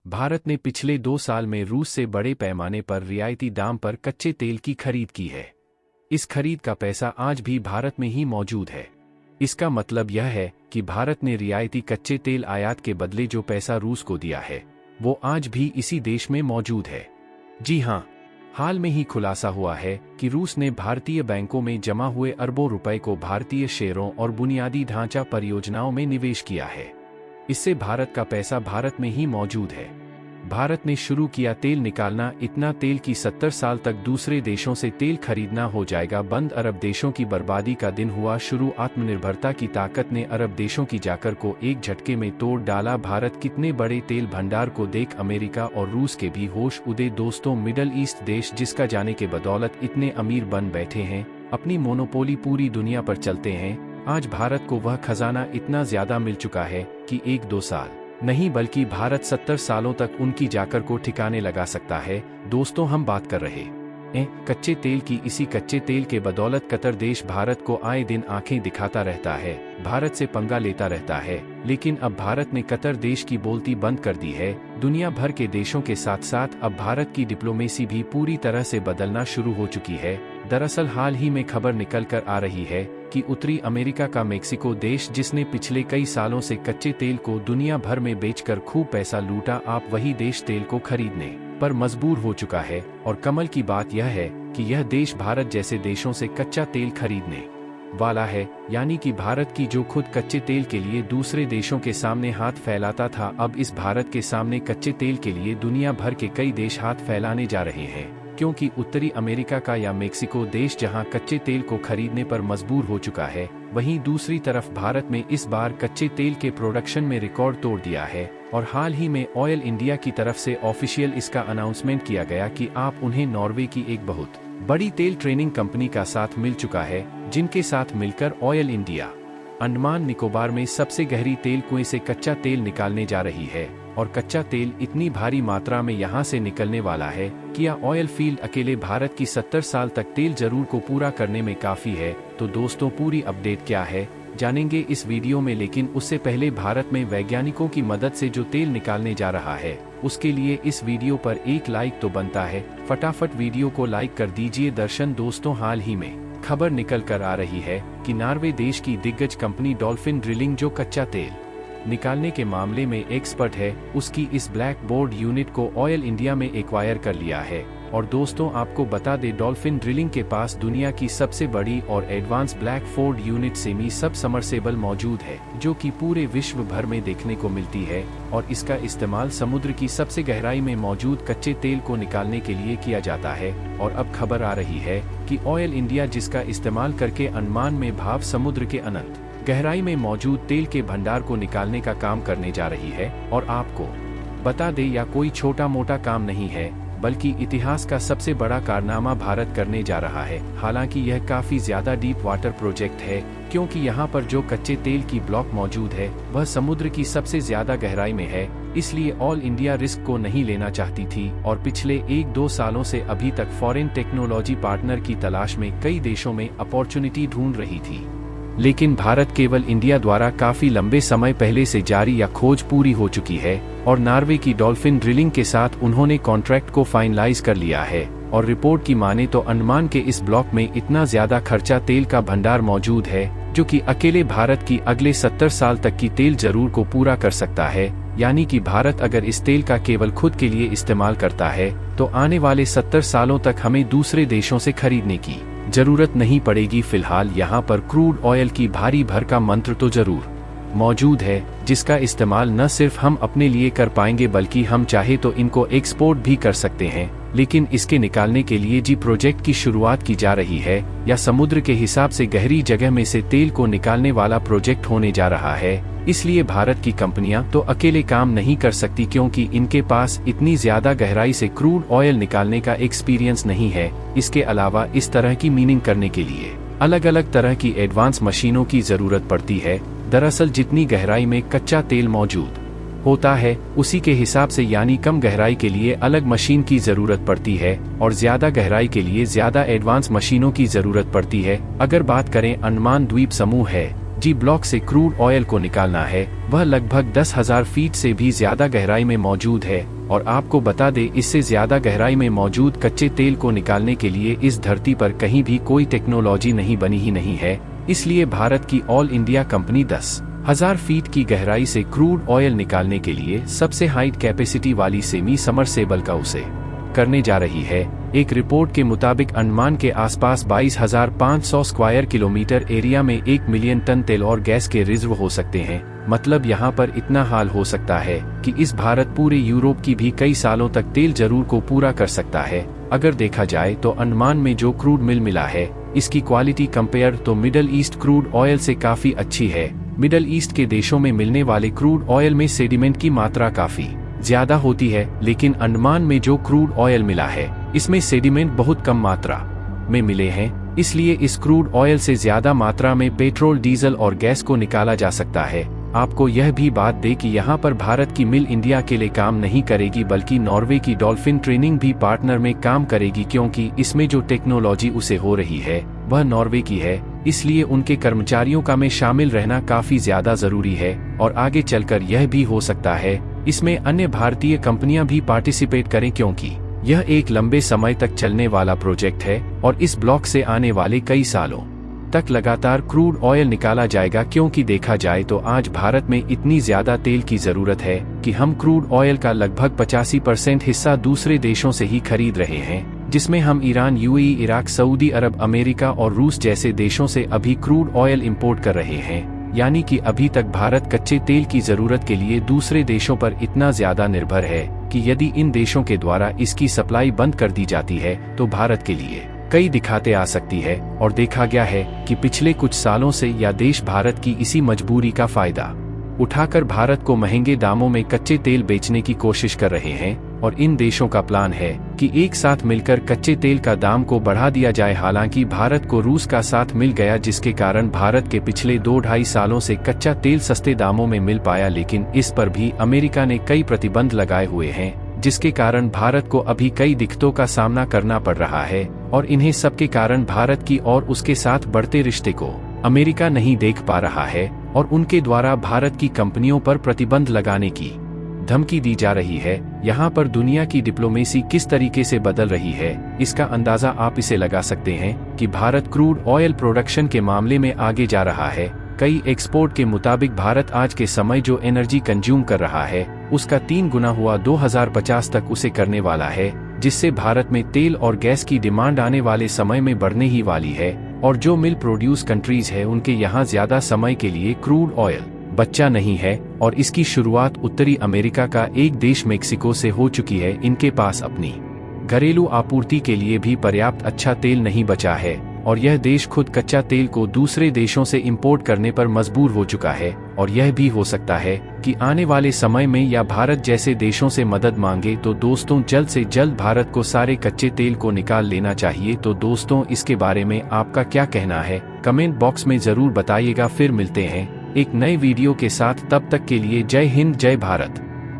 भारत ने पिछले 2 साल में रूस से बड़े पैमाने पर रियायती दाम पर कच्चे तेल की खरीद की है। इस खरीद का पैसा आज भी भारत में ही मौजूद है। इसका मतलब यह है कि भारत ने रियायती कच्चे तेल आयात के बदले जो पैसा रूस को दिया है, वो आज भी इसी देश में मौजूद है। जी हां, हाल में ही खुलासा हुआ है कि रूस ने भारतीय बैंकों में जमा हुए अरबों रुपए को भारतीय शेयरों और बुनियादी ढांचा परियोजनाओं में निवेश किया है। इससे भारत का पैसा भारत में ही मौजूद है। भारत ने शुरू किया तेल निकालना, इतना तेल कि 70 साल तक दूसरे देशों से तेल खरीदना हो जाएगा बंद। अरब देशों की बर्बादी का दिन हुआ शुरू। आत्मनिर्भरता की ताकत ने अरब देशों की जाकर को एक झटके में तोड़ डाला। भारत कितने बड़े तेल भंडार को देख अमेरिका और रूस के भी होश उड़े। दोस्तों, मिडल ईस्ट देश जिसका जाने के बदौलत इतने अमीर बन बैठे हैं, अपनी मोनोपोली पूरी दुनिया पर चलते हैं, आज भारत को वह खजाना इतना ज्यादा मिल चुका है कि 1-2 साल नहीं बल्कि भारत 70 सालों तक उनकी जाकर को ठिकाने लगा सकता है। दोस्तों, हम बात कर रहे हैं कच्चे तेल की। इसी कच्चे तेल के बदौलत कतर देश भारत को आए दिन आंखें दिखाता रहता है, भारत से पंगा लेता रहता है। लेकिन अब भारत ने कतर देश की बोलती बंद कर दी है। दुनिया भर के देशों के साथ साथ अब भारत की डिप्लोमेसी भी पूरी तरह से बदलना शुरू हो चुकी है। दरअसल हाल ही में खबर निकल कर आ रही है कि उत्तरी अमेरिका का मेक्सिको देश, जिसने पिछले कई सालों से कच्चे तेल को दुनिया भर में बेचकर खूब पैसा लूटा, आप वही देश तेल को खरीदने पर मजबूर हो चुका है। और कमाल की बात यह है कि यह देश भारत जैसे देशों से कच्चा तेल खरीदने वाला है। यानी कि भारत की जो खुद कच्चे तेल के लिए दूसरे देशों के सामने हाथ फैलाता था, अब इस भारत के सामने कच्चे तेल के लिए दुनिया भर के कई देश हाथ फैलाने जा रहे हैं। क्योंकि उत्तरी अमेरिका का या मेक्सिको देश जहां कच्चे तेल को खरीदने पर मजबूर हो चुका है, वहीं दूसरी तरफ भारत में इस बार कच्चे तेल के प्रोडक्शन में रिकॉर्ड तोड़ दिया है। और हाल ही में ऑयल इंडिया की तरफ से ऑफिशियल इसका अनाउंसमेंट किया गया कि आप उन्हें नॉर्वे की एक बहुत बड़ी तेल ट्रेनिंग कंपनी का साथ मिल चुका है, जिनके साथ मिलकर ऑयल इंडिया अंडमान निकोबार में सबसे गहरी तेल कुएं से कच्चा तेल निकालने जा रही है। और कच्चा तेल इतनी भारी मात्रा में यहां से निकलने वाला है कि यह ऑयल फील्ड अकेले भारत की 70 साल तक तेल जरूर को पूरा करने में काफी है। तो दोस्तों, पूरी अपडेट क्या है जानेंगे इस वीडियो में। लेकिन उससे पहले भारत में वैज्ञानिकों की मदद से जो तेल निकालने जा रहा है, उसके लिए इस वीडियो पर एक लाइक तो बनता है। फटाफट वीडियो को लाइक कर दीजिए। दर्शन दोस्तों, हाल ही में खबर निकल कर आ रही है कि नॉर्वे देश की दिग्गज कंपनी डॉल्फिन ड्रिलिंग, जो कच्चा तेल निकालने के मामले में एक्सपर्ट है, उसकी इस ब्लैक बोर्ड यूनिट को ऑयल इंडिया में एक्वायर कर लिया है। और दोस्तों, आपको बता दें, डॉल्फिन ड्रिलिंग के पास दुनिया की सबसे बड़ी और advance black Ford unit semi सब समरसेबल मौजूद है, जो कि पूरे विश्व भर में देखने को मिलती है। और इसका इस्तेमाल समुद्र की सबसे गहराई में मौजूद कच्चे तेल को निकालने के लिए किया जाता है। और अब खबर आ रही है कि ऑयल इंडिया जिसका इस्तेमाल करके अंडमान में भाव समुद्र के अनंत गहराई में मौजूद तेल के भंडार को निकालने का काम करने जा रही है। और आपको बता दें, यह कोई छोटा मोटा काम नहीं है, बल्कि इतिहास का सबसे बड़ा कारनामा भारत करने जा रहा है। हालांकि यह काफी ज्यादा डीप वाटर प्रोजेक्ट है, क्योंकि यहाँ पर जो कच्चे तेल की ब्लॉक मौजूद है वह समुद्र की सबसे ज्यादा गहराई में है। इसलिए ऑल इंडिया रिस्क को नहीं लेना चाहती थी और पिछले 1-2 सालों से अभी तक फॉरेन टेक्नोलॉजी पार्टनर की तलाश में कई देशों में अपॉर्चुनिटी ढूंढ रही थी। लेकिन भारत केवल इंडिया द्वारा काफी लंबे समय पहले से जारी या खोज पूरी हो चुकी है और नॉर्वे की डॉल्फिन ड्रिलिंग के साथ उन्होंने कॉन्ट्रैक्ट को फाइनलाइज कर लिया है। और रिपोर्ट की माने तो अंडमान के इस ब्लॉक में इतना ज्यादा खर्चा तेल का भंडार मौजूद है, जो कि अकेले भारत की अगले 70 साल तक की तेल जरूर को पूरा कर सकता है। यानी कि भारत अगर इस तेल का केवल खुद के लिए इस्तेमाल करता है, तो आने वाले 70 सालों तक हमें दूसरे देशों से खरीदने की जरूरत नहीं पड़ेगी। फिलहाल यहाँ पर क्रूड ऑयल की भारी भर का मंत्र तो जरूर मौजूद है, जिसका इस्तेमाल न सिर्फ हम अपने लिए कर पाएंगे, बल्कि हम चाहे तो इनको एक्सपोर्ट भी कर सकते हैं। लेकिन इसके निकालने के लिए जी प्रोजेक्ट की शुरुआत की जा रही है, या समुद्र के हिसाब से गहरी जगह में से तेल को निकालने वाला प्रोजेक्ट होने जा रहा है। इसलिए भारत की कंपनियां तो अकेले काम नहीं कर सकती, क्योंकि इनके पास इतनी ज्यादा गहराई से क्रूड ऑयल निकालने का एक्सपीरियंस नहीं है। इसके अलावा इस तरह की मीनिंग करने के लिए अलग अलग तरह की एडवांस मशीनों की जरूरत पड़ती है। दरअसल जितनी गहराई में कच्चा तेल मौजूद होता है, उसी के हिसाब से यानी कम गहराई के लिए अलग मशीन की जरूरत पड़ती है और ज्यादा गहराई के लिए ज्यादा एडवांस मशीनों की जरूरत पड़ती है। अगर बात करें अंडमान द्वीप समूह है, जी ब्लॉक से क्रूड ऑयल को निकालना है वह लगभग 10,000 फीट से भी ज्यादा गहराई में मौजूद है। और आपको बता दे, इससे ज्यादा गहराई में मौजूद कच्चे तेल को निकालने के लिए इस धरती पर कहीं भी कोई टेक्नोलॉजी नहीं बनी ही नहीं है। इसलिए भारत की ऑल इंडिया कंपनी 10,000 फीट की गहराई से क्रूड ऑयल निकालने के लिए सबसे हाइट कैपेसिटी वाली सेमी समरसेबल का उसे करने जा रही है। एक रिपोर्ट के मुताबिक अंडमान के आसपास 22,500 स्क्वायर किलोमीटर एरिया में 1 मिलियन टन तेल और गैस के रिजर्व हो सकते हैं। मतलब यहाँ पर इतना हाल हो सकता है कि इस भारत पूरे यूरोप की भी कई सालों तक तेल जरूर को पूरा कर सकता है। अगर देखा जाए तो अंडमान में जो क्रूड मिला है इसकी क्वालिटी कंपेयर तो मिडल ईस्ट क्रूड ऑयल से काफी अच्छी है। मिडल ईस्ट के देशों में मिलने वाले क्रूड ऑयल में सेडिमेंट की मात्रा काफी ज्यादा होती है, लेकिन अंडमान में जो क्रूड ऑयल मिला है इसमें सेडिमेंट बहुत कम मात्रा में मिले हैं। इसलिए इस क्रूड ऑयल से ज्यादा मात्रा में पेट्रोल, डीजल और गैस को निकाला जा सकता है। आपको यह भी बात दे कि यहाँ पर भारत की मिल इंडिया के लिए काम नहीं करेगी, बल्कि नॉर्वे की डॉल्फिन ट्रेनिंग भी पार्टनर में काम करेगी, क्योंकि इसमें जो टेक्नोलॉजी उसे हो रही है वह नॉर्वे की है। इसलिए उनके कर्मचारियों का में शामिल रहना काफी ज्यादा जरूरी है। और आगे चलकर यह भी हो सकता है इसमें अन्य भारतीय कंपनियां भी पार्टिसिपेट करें, क्योंकि यह एक लंबे समय तक चलने वाला प्रोजेक्ट है और इस ब्लॉक से आने वाले कई सालों तक लगातार क्रूड ऑयल निकाला जाएगा। क्योंकि देखा जाए तो आज भारत में इतनी ज्यादा तेल की जरूरत है कि हम क्रूड ऑयल का लगभग 85% हिस्सा दूसरे देशों से ही खरीद रहे हैं, जिसमें हम ईरान, यूएई, इराक, सऊदी अरब, अमेरिका और रूस जैसे देशों से अभी क्रूड ऑयल इंपोर्ट कर रहे हैं। यानी कि अभी तक भारत कच्चे तेल की जरूरत के लिए दूसरे देशों पर इतना ज्यादा निर्भर है कि यदि इन देशों के द्वारा इसकी सप्लाई बंद कर दी जाती है तो भारत के लिए कई दिक्कतें आ सकती है। और देखा गया है कि पिछले कुछ सालों से यह देश भारत की इसी मजबूरी का फायदा उठाकर भारत को महंगे दामों में कच्चे तेल बेचने की कोशिश कर रहे हैं। और इन देशों का प्लान है कि एक साथ मिलकर कच्चे तेल का दाम को बढ़ा दिया जाए। हालांकि भारत को रूस का साथ मिल गया, जिसके कारण भारत के पिछले 2-2.5 सालों से कच्चा तेल सस्ते दामों में मिल पाया, लेकिन इस पर भी अमेरिका ने कई प्रतिबंध लगाए हुए हैं, जिसके कारण भारत को अभी कई दिक्कतों का सामना करना पड़ रहा है। और इन्हें सबके कारण भारत की और उसके साथ बढ़ते रिश्ते को अमेरिका नहीं देख पा रहा है और उनके द्वारा भारत की कंपनियों पर प्रतिबंध लगाने की धमकी दी जा रही है। यहाँ पर दुनिया की डिप्लोमेसी किस तरीके से बदल रही है, इसका अंदाजा आप इसे लगा सकते हैं कि भारत क्रूड ऑयल प्रोडक्शन के मामले में आगे जा रहा है। कई एक्सपोर्ट के मुताबिक भारत आज के समय जो एनर्जी कंज्यूम कर रहा है उसका 3 गुना हुआ 2050 तक उसे करने वाला है, जिससे भारत में तेल और गैस की डिमांड आने वाले समय में बढ़ने ही वाली है। और जो मिल प्रोड्यूस कंट्रीज है उनके यहाँ ज्यादा समय के लिए क्रूड ऑयल बच्चा नहीं है। और इसकी शुरुआत उत्तरी अमेरिका का एक देश मेक्सिको से हो चुकी है। इनके पास अपनी घरेलू आपूर्ति के लिए भी पर्याप्त अच्छा तेल नहीं बचा है और यह देश खुद कच्चा तेल को दूसरे देशों से इंपोर्ट करने पर मजबूर हो चुका है। और यह भी हो सकता है कि आने वाले समय में या भारत जैसे देशों से मदद मांगे। तो दोस्तों, जल्द से जल्द भारत को सारे कच्चे तेल को निकाल लेना चाहिए। तो दोस्तों, इसके बारे में आपका क्या कहना है कमेंट बॉक्स में जरूर बताइएगा। फिर मिलते हैं एक नए वीडियो के साथ, तब तक के लिए जय हिंद, जय भारत।